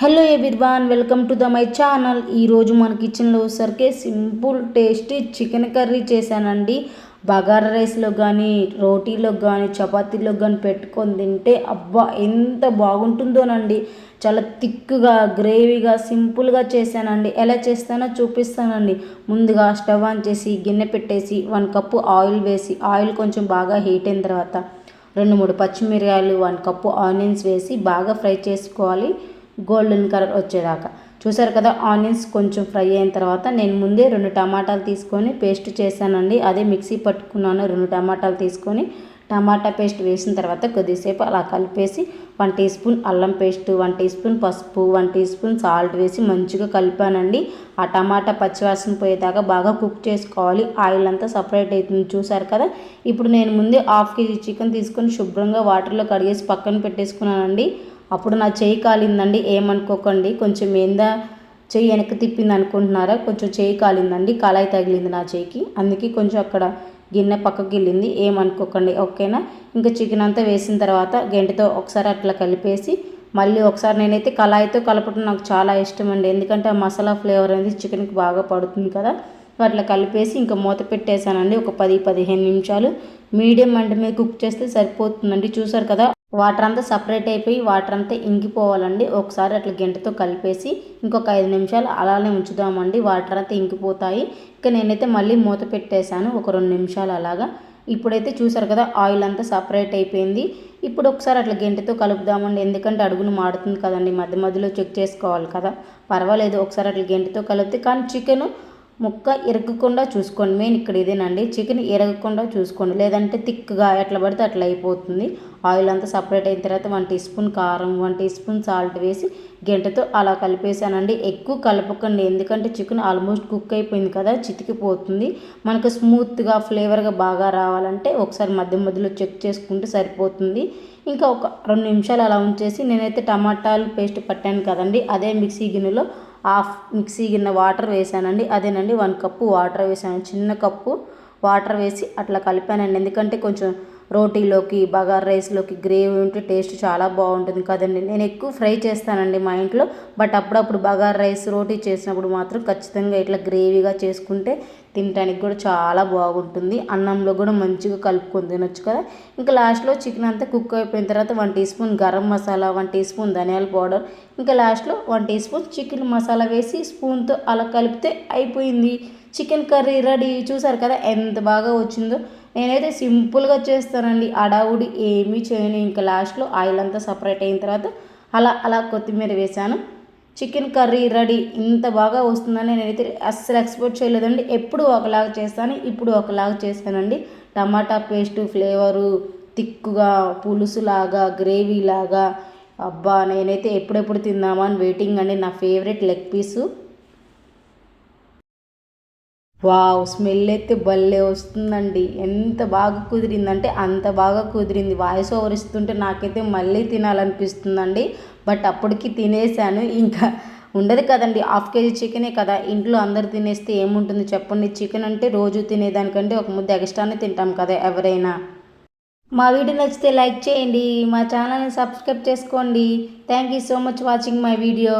Hello everyone, welcome to my channel. ఈరోజు మన కిచెన్లో సరికే సింపుల్ టేస్టీ చికెన్ కర్రీ చేశానండి. బగారా రైస్లో కానీ రోటీలో కానీ చపాతీలో కానీ పెట్టుకొని తింటే అబ్బా ఎంత బాగుంటుందోనండి. చాలా థిక్గా గ్రేవీగా సింపుల్గా చేశానండి. ఎలా చేస్తానో చూపిస్తానండి. ముందుగా స్టవ్ ఆన్ చేసి గిన్నె పెట్టేసి 1 కప్పు ఆయిల్ వేసి ఆయిల్ కొంచెం బాగా హీట్ అయిన తర్వాత 2-3 పచ్చిమిరకాయలు 1 కప్పు ఆనియన్స్ వేసి బాగా ఫ్రై చేసుకోవాలి, గోల్డెన్ కలర్ వచ్చేదాకా. చూసారు కదా, ఆనియన్స్ కొంచెం ఫ్రై అయిన తర్వాత నేను ముందే 2 టమాటాలు తీసుకొని పేస్ట్ చేశానండి. అదే మిక్సీ పట్టుకున్నాను. 2 టమాటాలు తీసుకొని టమాటా పేస్ట్ వేసిన తర్వాత కొద్దిసేపు అలా కలిపేసి 1 టీ స్పూన్ అల్లం పేస్ట్, 1 టీ స్పూన్ పసుపు, 1 టీ స్పూన్ సాల్ట్ వేసి మంచిగా కలిపానండి. ఆ టమాటా పచ్చివాసన పోయేదాకా బాగా కుక్ చేసుకోవాలి. ఆయిల్ అంతా సపరేట్ అవుతుంది. చూసారు కదా, ఇప్పుడు నేను ముందే 1/2 కేజీ చికెన్ తీసుకొని శుభ్రంగా వాటర్లో కడిగేసి పక్కన పెట్టేసుకున్నానండి. అప్పుడు నా చెయ్యి కాలిందండి, ఏమనుకోకండి. కొంచెం ఏందా చెయ్యి వెనక్కి తిప్పింది అనుకుంటున్నారా, కొంచెం చెయ్యి కాలిందండి, కళాయి తగిలింది నా చెయ్యికి, అందుకే కొంచెం అక్కడ గిన్నె పక్కకి వెళ్ళింది, ఏమనుకోకండి, ఓకేనా. ఇంకా చికెన్ అంతా వేసిన తర్వాత గెంటితో ఒకసారి అట్లా కలిపేసి మళ్ళీ ఒకసారి నేనైతే కళాయితో కలపడం నాకు చాలా ఇష్టం అండి. ఎందుకంటే ఆ మసాలా ఫ్లేవర్ అనేది చికెన్కి బాగా పడుతుంది కదా. అట్లా కలిపేసి ఇంకా మూత పెట్టేశానండి. ఒక 10-15 నిమిషాలు మీడియం మంట మీద కుక్ చేస్తే సరిపోతుందండి. చూసారు కదా, వాటర్ అంతా సపరేట్ అయిపోయి వాటర్ అంతా ఇంకిపోవాలండి. ఒకసారి అట్లా గెంటతో కలిపేసి ఇంకొక 5 నిమిషాలు అలానే ఉంచుదామండి, వాటర్ అంతా ఇంకిపోతాయి. ఇంకా నేనైతే మళ్ళీ మూత పెట్టేశాను ఒక 2 నిమిషాలు అలాగా. ఇప్పుడైతే చూసారు కదా, ఆయిల్ అంతా సపరేట్ అయిపోయింది. ఇప్పుడు ఒకసారి అట్లా గెంటతో కలుపుదామండి, ఎందుకంటే అడుగును మాడుతుంది కదండి, మధ్య మధ్యలో చెక్ చేసుకోవాలి కదా. పర్వాలేదు, ఒకసారి అట్లా గెంటతో కలిపితే, కానీ చికెన్ ముక్క ఇరగకుండా చూసుకోండి. మెయిన్ ఇక్కడ ఇదేనండి, చికెన్ ఇరగకుండా చూసుకోండి, లేదంటే థిక్గా ఎట్లా పడితే అట్లా అయిపోతుంది. ఆయిల్ అంతా సపరేట్ అయిన తర్వాత 1 టీ స్పూన్ కారం, 1 టీ స్పూన్ సాల్ట్ వేసి గెంటతో అలా కలిపేసానండి. ఎక్కువ కలపకండి, ఎందుకంటే చికెన్ ఆల్మోస్ట్ కుక్ అయిపోయింది కదా, చితికిపోతుంది. మనకు స్మూత్గా ఫ్లేవర్గా బాగా రావాలంటే ఒకసారి మధ్య మధ్యలో చెక్ చేసుకుంటే సరిపోతుంది. ఇంకా ఒక 2 నిమిషాలు అలా ఉంచేసి నేనైతే టమాటాలు పేస్ట్ పట్టాను కదండి, అదే మిక్సీ గిన్నెలో మిక్సీ గిన్నె వాటర్ వేసానండి. అదేనండి 1 కప్పు వాటర్ వేసాను. చిన్న కప్పు వాటర్ వేసి అట్లా కలిపానండి. ఎందుకంటే కొంచెం రోటీలోకి బగారా రైస్లోకి గ్రేవీ ఉంటే టేస్ట్ చాలా బాగుంటుంది కదండి. నేను ఎక్కువ ఫ్రై చేస్తానండి మా ఇంట్లో, బట్ అప్పుడప్పుడు బగారా రైస్ రోటీ చేసినప్పుడు మాత్రం ఖచ్చితంగా ఇట్లా గ్రేవీగా చేసుకుంటే తినడానికి కూడా చాలా బాగుంటుంది. అన్నంలో కూడా మంచిగా కలుపుకొని తినొచ్చు కదా. ఇంకా లాస్ట్లో చికెన్ అంతా కుక్ అయిపోయిన తర్వాత 1 teaspoon garam masala, 1 teaspoon ధనియాల పౌడర్, ఇంకా లాస్ట్లో 1 టీ స్పూన్ చికెన్ మసాలా వేసి స్పూన్తో అలా కలిపితే అయిపోయింది, చికెన్ కర్రీ రెడీ. చూసారు కదా ఎంత బాగా వచ్చిందో. నేనైతే సింపుల్గా చేస్తానండి, అడావుడి ఏమీ చేయను. ఇంకా లాస్ట్లో ఆయిల్ అంతా సపరేట్ అయిన తర్వాత అలా అలా కొత్తిమీర వేసాను, చికెన్ కర్రీ రెడీ. ఇంత బాగా వస్తుందని నేనైతే అస్సలు ఎక్స్పెక్ట్ చేయలేదండి. ఎప్పుడు ఒకలాగా చేస్తాను, ఇప్పుడు ఒకలాగా చేశానండి. టమాటా పేస్టు ఫ్లేవరు థిక్గా పులుసులాగా గ్రేవీలాగా, అబ్బా నేనైతే ఎప్పుడెప్పుడు తిందామా అని వెయిటింగ్ అండి. నా favourite leg piece. Wow, smell అయితే భలే వస్తుందండి. ఎంత బాగా కుదిరిందంటే అంత బాగా కుదిరింది. వాయిస్ ఓవర్ ఇస్తుంటే నాకైతే మళ్ళీ తినాలనిపిస్తుందండి. బట్ అప్పటికి తినేసాను. ఇంకా ఉండదు కదండి, 1/2 కేజీ చికెనే కదా, ఇంట్లో అందరు తినేస్తే ఏముంటుంది చెప్పండి. చికెన్ అంటే రోజు తినేదానికంటే ఒక ముద్ద ఎక్స్ట్రానే తింటాం కదా ఎవరైనా. మా వీడియో నచ్చితే లైక్ చేయండి, మా ఛానల్ని సబ్స్క్రైబ్ చేసుకోండి. Thank you so much watching my video.